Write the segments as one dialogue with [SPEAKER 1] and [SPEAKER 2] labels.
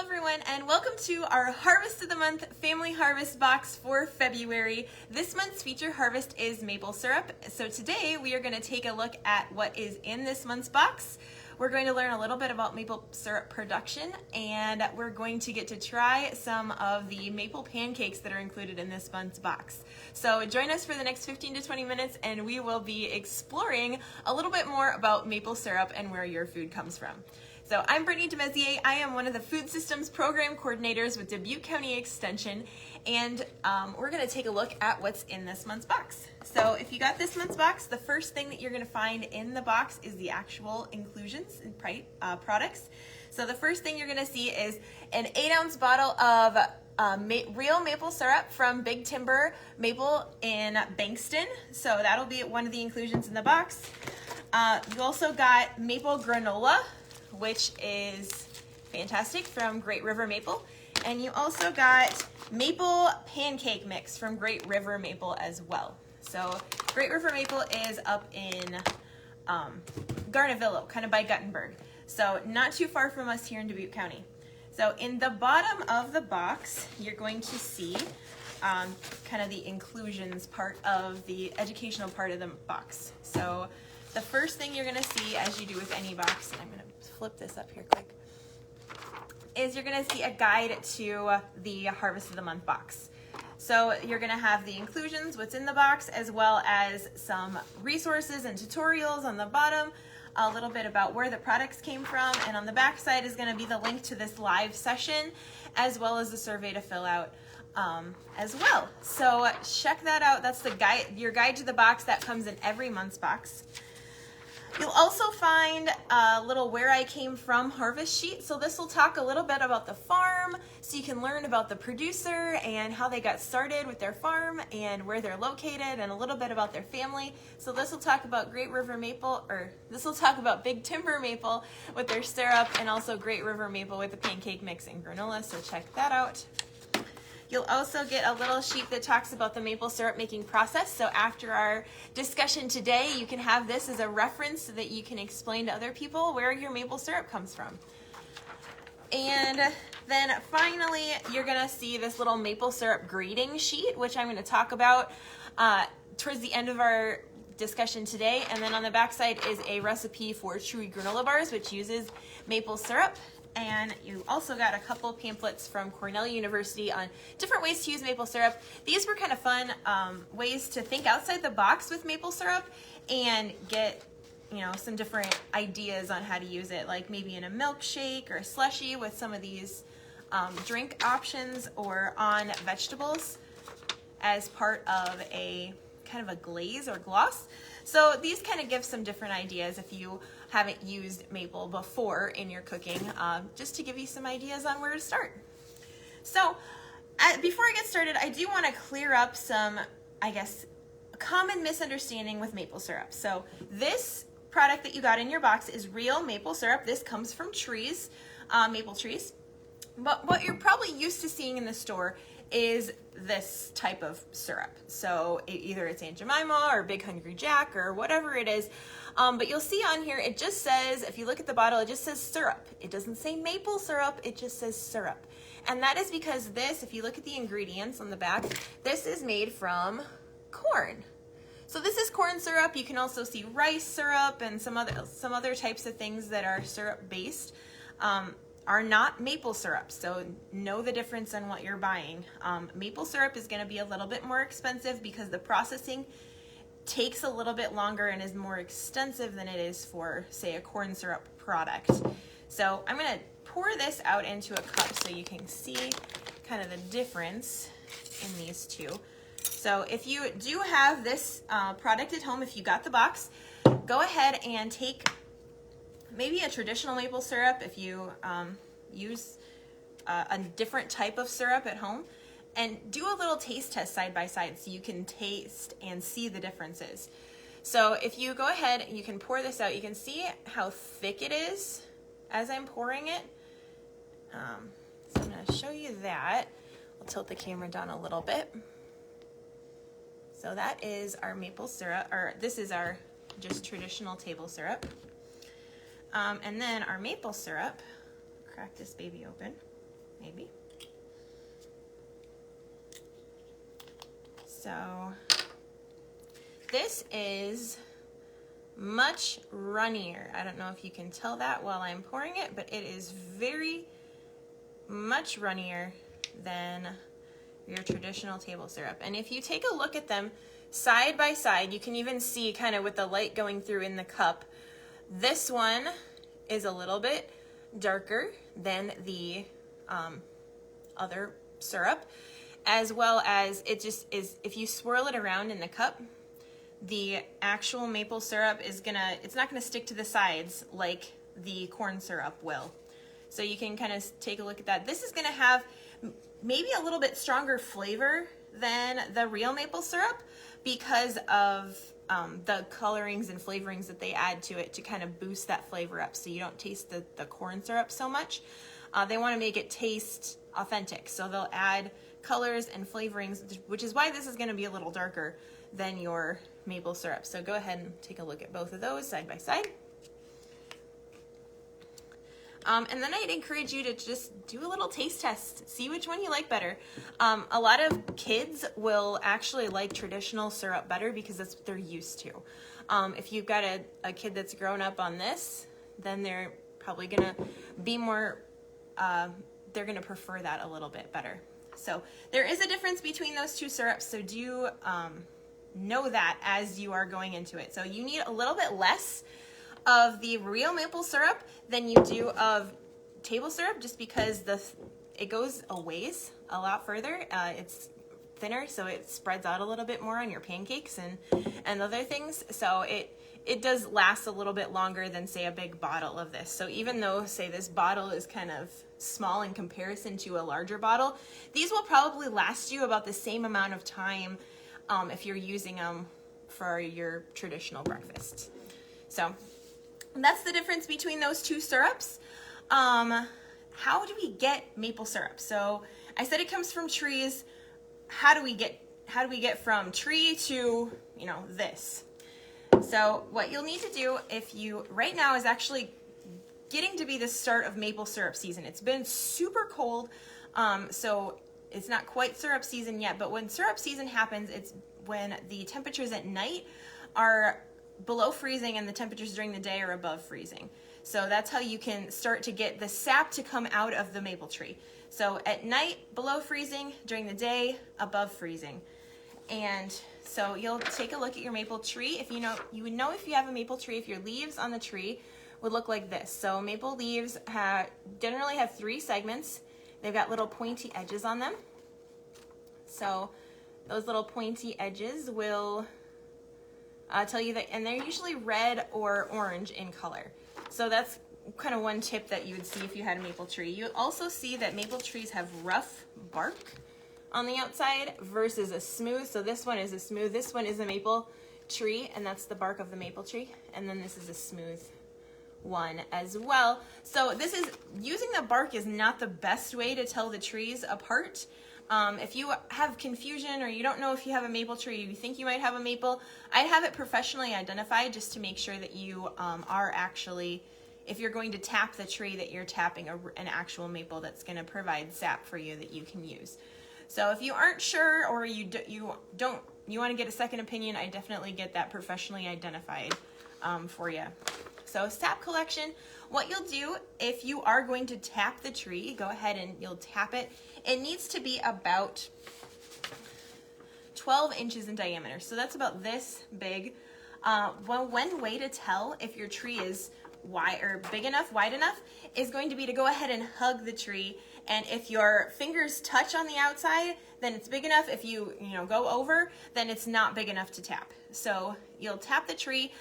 [SPEAKER 1] everyone, and welcome to our Harvest of the Month Family Harvest Box for February. This month's feature harvest is maple syrup. So today we are going to take a look at what is in this month's box. We're going to learn a little bit about maple syrup production, and we're going to get to try some of the maple pancakes that are included in this month's box. So join us for the next 15 to 20 minutes and we will be exploring a little bit more about maple syrup and where your food comes from. So I'm Brittany DeMezier. I am one of the Food Systems Program Coordinators with Dubuque County Extension, and we're going to take a look at what's in this month's box. So if you got this month's box, the first thing that you're going to find in the box is the actual inclusions and products. So the first thing you're going to see is an 8-ounce bottle of real maple syrup from Big Timber Maple in Bankston. So that'll be one of the inclusions in the box. You also got maple granola, which is fantastic, from Great River Maple. And you also got maple pancake mix from Great River Maple as well. So Great River Maple is up in Garnavillo, kind of by Guttenberg. So not too far from us here in Dubuque County. So in the bottom of the box, you're going to see kind of the inclusions part of the educational part of the box. So the first thing you're going to see, as you do with any box, and I'm going to flip this up here quick, is you're going to see a guide to the Harvest of the Month box. So you're going to have the inclusions, what's in the box, as well as some resources and tutorials on the bottom, a little bit about where the products came from, and on the back side is going to be the link to this live session, as well as the survey to fill out as well. So check that out. That's the guide, your guide to the box that comes in every month's box. You'll also find a little where I came from harvest sheet. So this will talk a little bit about the farm, so you can learn about the producer and how they got started with their farm and where they're located, and a little bit about their family. So this will talk about Great River Maple, or this will talk about Big Timber Maple with their syrup, and also Great River Maple with the pancake mix and granola, so check that out. You'll also get a little sheet that talks about the maple syrup making process. So after our discussion today, you can have this as a reference so that you can explain to other people where your maple syrup comes from. And then finally, you're gonna see this little maple syrup grading sheet, which I'm gonna talk about towards the end of our discussion today. And then on the back side is a recipe for chewy granola bars, which uses maple syrup. And you also got a couple pamphlets from Cornell University on different ways to use maple syrup. These were kind of fun ways to think outside the box with maple syrup and get, some different ideas on how to use it, like maybe in a milkshake or a slushie with some of these drink options, or on vegetables as part of a kind of a glaze or gloss. So these kind of give some different ideas if you haven't used maple before in your cooking, just to give you some ideas on where to start. So before I get started, I do want to clear up some, common misunderstanding with maple syrup. So this product that you got in your box is real maple syrup. This comes from trees, maple trees. But what you're probably used to seeing in the store is this type of syrup. So either it's Aunt Jemima or Big Hungry Jack or whatever it is. But you'll see on here, it just says, if you look at the bottle, it just says syrup. It doesn't say maple syrup, it just says syrup. And that is because this, if you look at the ingredients on the back, this is made from corn. So this is corn syrup. You can also see rice syrup and some other types of things that are syrup based. Are not maple syrup, so know the difference in what you're buying. Maple syrup is going to be a little bit more expensive because the processing takes a little bit longer and is more extensive than it is for, say, a corn syrup product. So I'm going to pour this out into a cup so you can see kind of the difference in these two. So if you do have this product at home, if you got the box, go ahead and take maybe a traditional maple syrup if you use a different type of syrup at home, and do a little taste test side by side so you can taste and see the differences. So if you go ahead and you can pour this out, you can see how thick it is as I'm pouring it. So I'm going to show you that. I'll tilt the camera down a little bit. So that is our maple syrup, or this is our just traditional table syrup. And then our maple syrup, crack this baby open. maybe. So this is much runnier. I don't know if you can tell that while I'm pouring it, but it is very much runnier than your traditional table syrup. And if you take a look at them side by side, you can even see kind of with the light going through in the cup, this one is a little bit darker than the other syrup, as well as it just is, if you swirl it around in the cup, the actual maple syrup is it's not gonna stick to the sides like the corn syrup will. So you can kind of take a look at that. This is gonna have maybe a little bit stronger flavor than the real maple syrup because of the colorings and flavorings that they add to it to kind of boost that flavor up so you don't taste the corn syrup so much. They want to make it taste authentic, so they'll add colors and flavorings, which is why this is going to be a little darker than your maple syrup. So go ahead and take a look at both of those side by side. And then I'd encourage you to just do a little taste test, see which one you like better. A lot of kids will actually like traditional syrup better because that's what they're used to. If you've got a kid that's grown up on this, then they're probably gonna be more, they're gonna prefer that a little bit better. So there is a difference between those two syrups, so do know that as you are going into it. So you need a little bit less of the real maple syrup than you do of table syrup, just because it goes a ways, a lot further. It's thinner, so it spreads out a little bit more on your pancakes and other things. So it does last a little bit longer than, say, a big bottle of this. So even though, say, this bottle is kind of small in comparison to a larger bottle, these will probably last you about the same amount of time if you're using them for your traditional breakfast. So that's the difference between those two syrups. How do we get maple syrup? So I said it comes from trees. How do we get from tree to, this? So what you'll need to do right now is actually getting to be the start of maple syrup season. It's been super cold, so it's not quite syrup season yet, but when syrup season happens, it's when the temperatures at night are below freezing and the temperatures during the day are above freezing. So that's how you can start to get the sap to come out of the maple tree. So at night, below freezing, during the day, above freezing. And so you'll take a look at your maple tree. You would know if you have a maple tree if your leaves on the tree would look like this. So maple leaves generally have 3 segments. They've got little pointy edges on them. So those little pointy edges will tell you that, and they're usually red or orange in color. So that's kind of one tip that you would see if you had a maple tree. You'll also see that maple trees have rough bark on the outside versus a smooth. So this one is a smooth, this one is a maple tree, and that's the bark of the maple tree. And then this is a smooth one as well. So using the bark is not the best way to tell the trees apart. If you have confusion or you don't know if you have a maple tree, you think you might have a maple, I'd have it professionally identified just to make sure that you are actually, if you're going to tap the tree, that you're tapping an actual maple that's going to provide sap for you that you can use. So if you aren't sure or you want to get a second opinion, I definitely get that professionally identified for you. So sap collection, what you'll do if you are going to tap the tree, go ahead and you'll tap it. It needs to be about 12 inches in diameter. So that's about this big. One way to tell if your tree is big enough, wide enough, is going to be to go ahead and hug the tree. And if your fingers touch on the outside, then it's big enough. If you go over, then it's not big enough to tap. So you'll tap the tree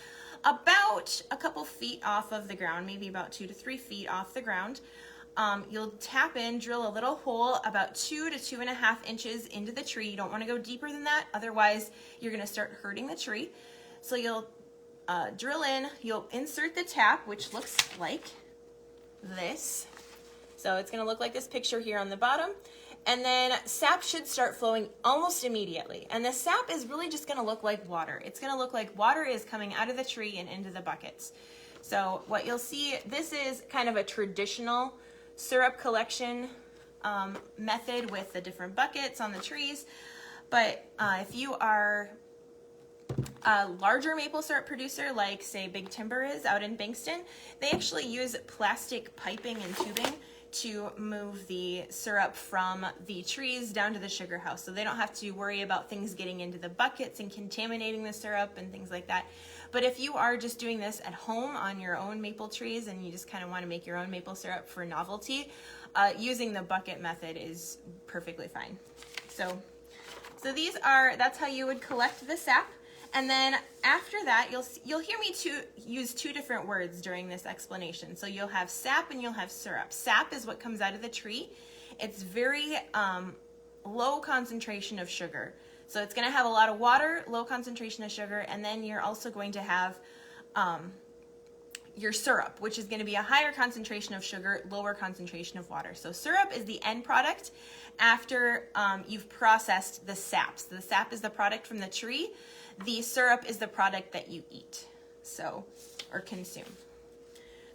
[SPEAKER 1] about a couple feet off of the ground, maybe about 2 to 3 feet off the ground. You'll tap in, drill a little hole about 2 to 2.5 inches into the tree. You don't want to go deeper than that, otherwise you're going to start hurting the tree. So you'll drill in, you'll insert the tap, which looks like this. So it's going to look like this picture here on the bottom. And then sap should start flowing almost immediately. And the sap is really just going to look like water. It's going to look like water is coming out of the tree and into the buckets. So what you'll see, this is kind of a traditional syrup collection method with the different buckets on the trees. But if you are a larger maple syrup producer, like say Big Timber is out in Bankston, they actually use plastic piping and tubing to move the syrup from the trees down to the sugar house. So they don't have to worry about things getting into the buckets and contaminating the syrup and things like that. But if you are just doing this at home on your own maple trees and you just kind of want to make your own maple syrup for novelty, using the bucket method is perfectly fine. So that's how you would collect the sap. And then after that, you'll hear me use two different words during this explanation. So you'll have sap and you'll have syrup. Sap is what comes out of the tree. It's very low concentration of sugar. So it's going to have a lot of water, low concentration of sugar, and then you're also going to have your syrup, which is going to be a higher concentration of sugar, lower concentration of water. So syrup is the end product after you've processed the sap. So the sap is the product from the tree. The syrup is the product that you eat, or consume.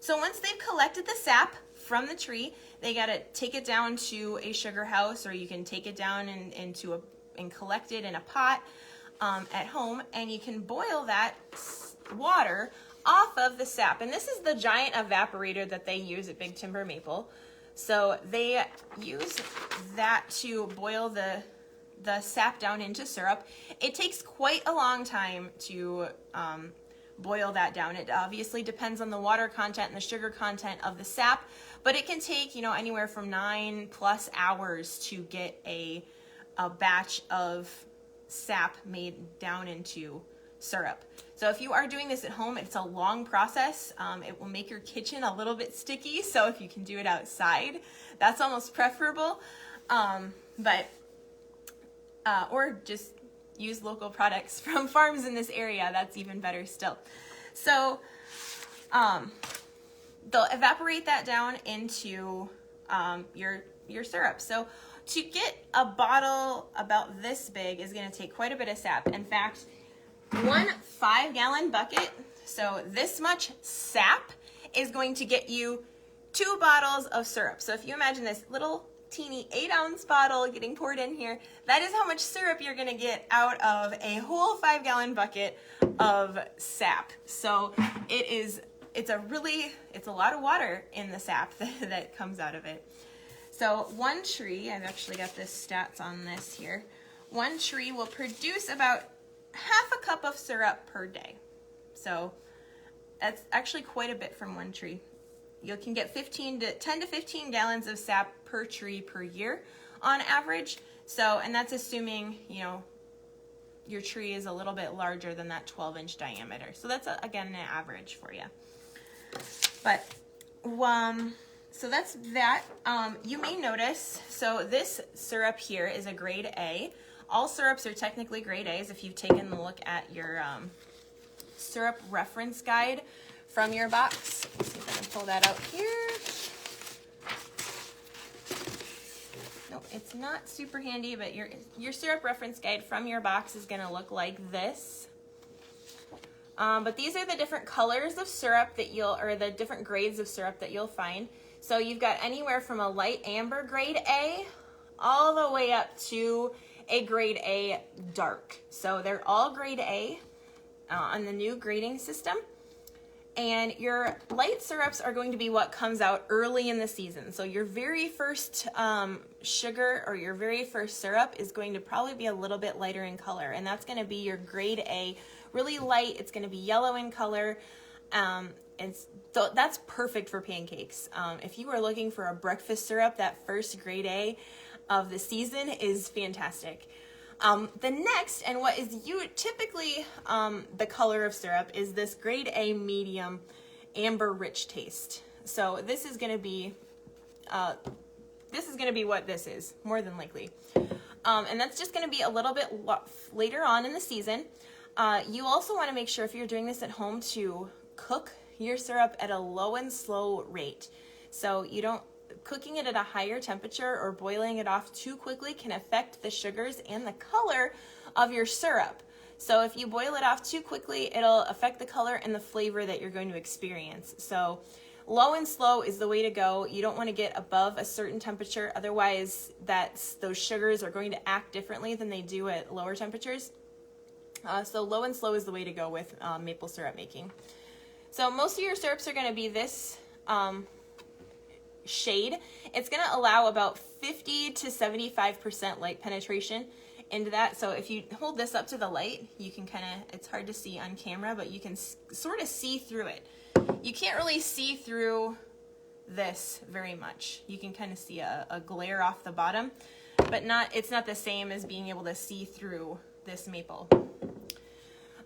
[SPEAKER 1] So once they've collected the sap from the tree, they got to take it down to a sugar house, or you can take it down and collect it in a pot at home, and you can boil that water off of the sap. And this is the giant evaporator that they use at Big Timber Maple. So they use that to boil the sap down into syrup. It takes quite a long time to boil that down. It obviously depends on the water content and the sugar content of the sap, but it can take, anywhere from 9+ hours to get a batch of sap made down into syrup. So if you are doing this at home, it's a long process. It will make your kitchen a little bit sticky, so if you can do it outside, that's almost preferable. Or just use local products from farms in this area. That's even better still. So they'll evaporate that down into your syrup. So to get a bottle about this big is going to take quite a bit of sap. In fact, 1 5-gallon bucket, so this much sap, is going to get you 2 bottles of syrup. So if you imagine this little teeny 8-ounce bottle getting poured in here, that is how much syrup you're going to get out of a whole 5-gallon bucket of sap. So it's a lot of water in the sap that comes out of it. So one tree, I've actually got the stats on this here, one tree will produce about half a cup of syrup per day. So that's actually quite a bit from one tree. You can get 10 to 15 gallons of sap per tree per year on average. So, and that's assuming, your tree is a little bit larger than that 12-inch diameter. So that's, again, an average for you. But, so that's that. You may notice, so this syrup here is a grade A. All syrups are technically grade A's if you've taken a look at your syrup reference guide from your box. Let's see if I can pull that out here. Nope, it's not super handy, but your syrup reference guide from your box is going to look like this. But these are the different colors of syrup that or the different grades of syrup that you'll find. So you've got anywhere from a light amber grade A all the way up to a grade A dark. So they're all grade A on the new grading system. And your light syrups are going to be what comes out early in the season. So your very first sugar or your very first syrup is going to probably be a little bit lighter in color. And that's going to be your grade A, really light. It's going to be yellow in color. So that's perfect for pancakes. If you are looking for a breakfast syrup, that first grade A of the season is fantastic. The next, and what is typically the color of syrup, is this grade A medium amber rich taste. So this is going to be what this is, more than likely. And that's just going to be a little bit later on in the season. You also want to make sure, if you're doing this at home, to cook your syrup at a low and slow rate. So cooking it at a higher temperature or boiling it off too quickly can affect the sugars and the color of your syrup. So if you boil it off too quickly, it'll affect the color and the flavor that you're going to experience. So Low and slow is the way to go. You don't want to get above a certain temperature, otherwise those sugars are going to act differently than they do at lower temperatures. So low and slow is the way to go with maple syrup making. So most of your syrups are going to be this shade. It's going to allow about 50 to 75% light penetration into that. So if you hold this up to the light, you can it's hard to see on camera, but you can sort of see through it. You can't really see through this very much. You can kind of see a glare off the bottom, but it's not the same as being able to see through this maple.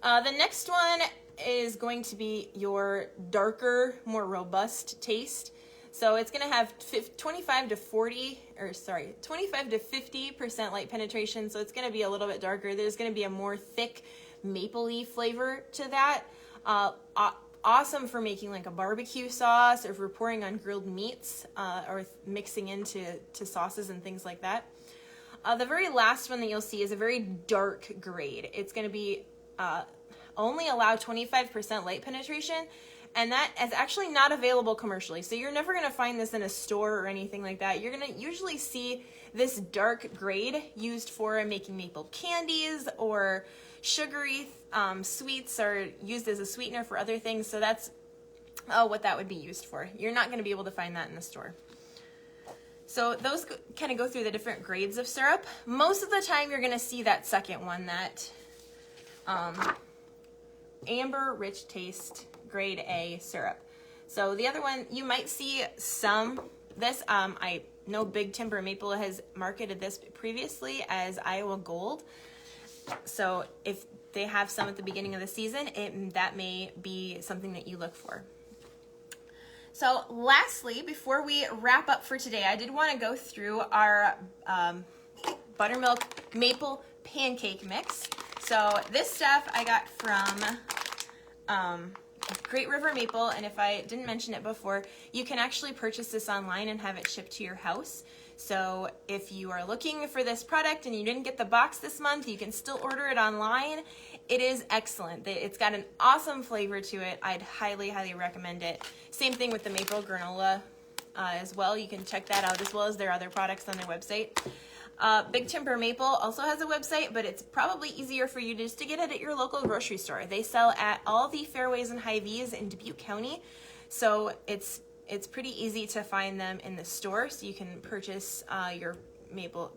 [SPEAKER 1] The next one is going to be your darker, more robust taste. So it's going to have 25 to 50% light penetration. So it's going to be a little bit darker. There's going to be a more thick mapley flavor to that. Awesome for making like a barbecue sauce, or for pouring on grilled meats, or mixing into sauces and things like that. The very last one that you'll see is a very dark grade. It's going to be only allow 25% light penetration, and that is actually not available commercially. So you're never going to find this in a store or anything like that. You're going to usually see this dark grade used for making maple candies or sugary sweets, or used as a sweetener for other things. So that's what that would be used for. You're not going to be able to find that in the store. So those kind of go through the different grades of syrup. Most of the time you're going to see that second one, that amber rich taste grade A syrup. So the other one, you might see this. I know Big Timber Maple has marketed this previously as Iowa Gold. So if they have some at the beginning of the season, that may be something that you look for. So lastly, before we wrap up for today, I did want to go through our Buttermilk Maple Pancake Mix. So this stuff I got from Great River Maple, and if I didn't mention it before, you can actually purchase this online and have it shipped to your house. So if you are looking for this product and you didn't get the box this month, you can still order it online. It is excellent. It's got an awesome flavor to it. I'd highly, highly recommend it. Same thing with the maple granola as well. You can check that out, as well as their other products on their website. Big Timber Maple also has a website, but it's probably easier for you just to get it at your local grocery store. They sell at all the Fairways and Hy-Vees in Dubuque County, so it's pretty easy to find them in the store. So you can purchase your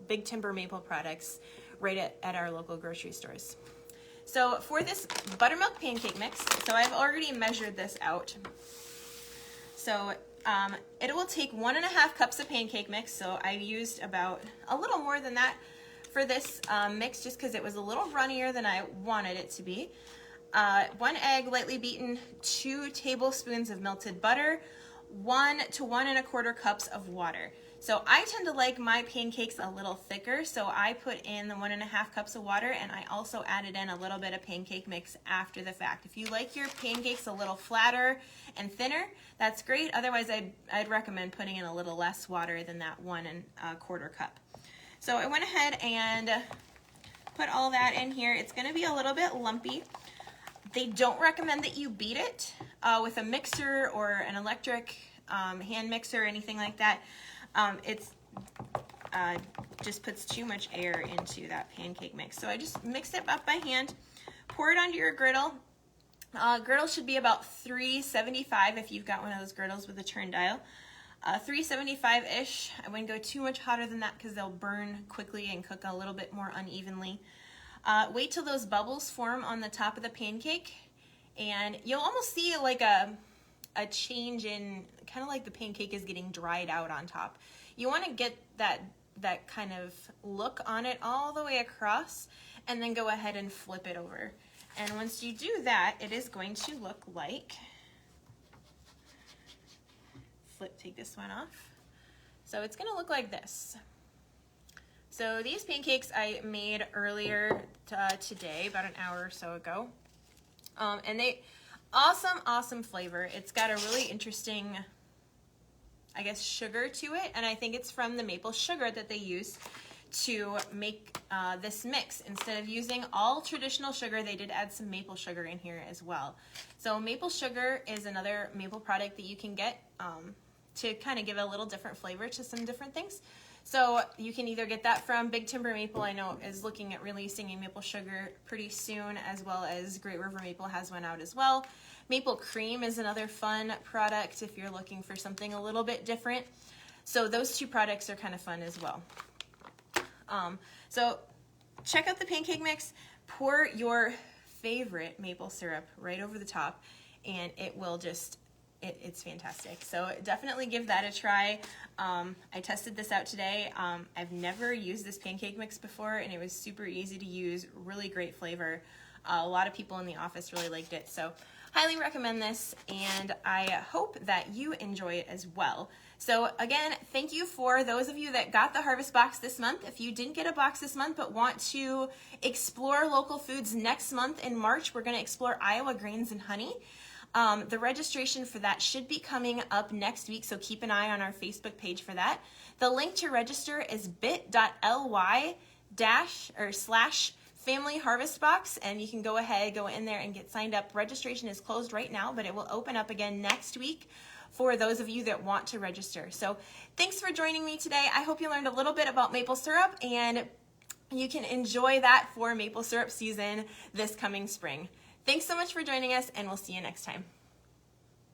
[SPEAKER 1] Big Timber Maple products right at our local grocery stores. So for this Buttermilk Pancake Mix, so I've already measured this out. So it will take 1.5 cups of pancake mix. So I used about a little more than that for this mix, just because it was a little runnier than I wanted it to be. 1 egg lightly beaten, 2 tablespoons of melted butter, 1 to 1 1/4 cups of water. So I tend to like my pancakes a little thicker, so I put in the 1.5 cups of water, and I also added in a little bit of pancake mix after the fact. If you like your pancakes a little flatter and thinner, that's great. Otherwise, I'd recommend putting in a little less water than that 1 1/4 cup. So I went ahead and put all that in here. It's going to be a little bit lumpy. They don't recommend that you beat it with a mixer or an electric hand mixer or anything like that. It's just puts too much air into that pancake mix. So I just mixed it up by hand, pour it onto your griddle. Griddle should be about 375 if you've got one of those griddles with a turn dial. 375-ish. I wouldn't go too much hotter than that because they'll burn quickly and cook a little bit more unevenly. Wait till those bubbles form on the top of the pancake, and you'll almost see like a change in, kind of like the pancake is getting dried out on top. You want to get that kind of look on it all the way across, and then go ahead and flip it over. And once you do that, it is going to look like, take this one off. So it's going to look like this. So these pancakes I made earlier today, about an hour or so ago. And they, awesome flavor. It's got a really interesting, I guess, sugar to it. And I think it's from the maple sugar that they use to make this mix. Instead of using all traditional sugar, they did add some maple sugar in here as well. So maple sugar is another maple product that you can get to kind of give a little different flavor to some different things. So you can either get that from Big Timber Maple, I know is looking at releasing a maple sugar pretty soon, as well as Great River Maple has one out as well. Maple cream is another fun product if you're looking for something a little bit different. So those two products are kind of fun as well. So check out the pancake mix, pour your favorite maple syrup right over the top, and it will just, it's fantastic. So definitely give that a try. I tested this out today. I've never used this pancake mix before, and it was super easy to use, really great flavor. A lot of people in the office really liked it, so highly recommend this, and I hope that you enjoy it as well. So again, thank you for those of you that got the Harvest Box this month. If you didn't get a box this month but want to explore local foods next month in March, we're going to explore Iowa grains and honey. The registration for that should be coming up next week, so keep an eye on our Facebook page for that. The link to register is bit.ly/Family Harvest Box, and you can go in there and get signed up. Registration is closed right now, but it will open up again next week for those of you that want to register. So thanks for joining me today. I hope you learned a little bit about maple syrup, and you can enjoy that for maple syrup season this coming spring. Thanks so much for joining us, and we'll see you next time.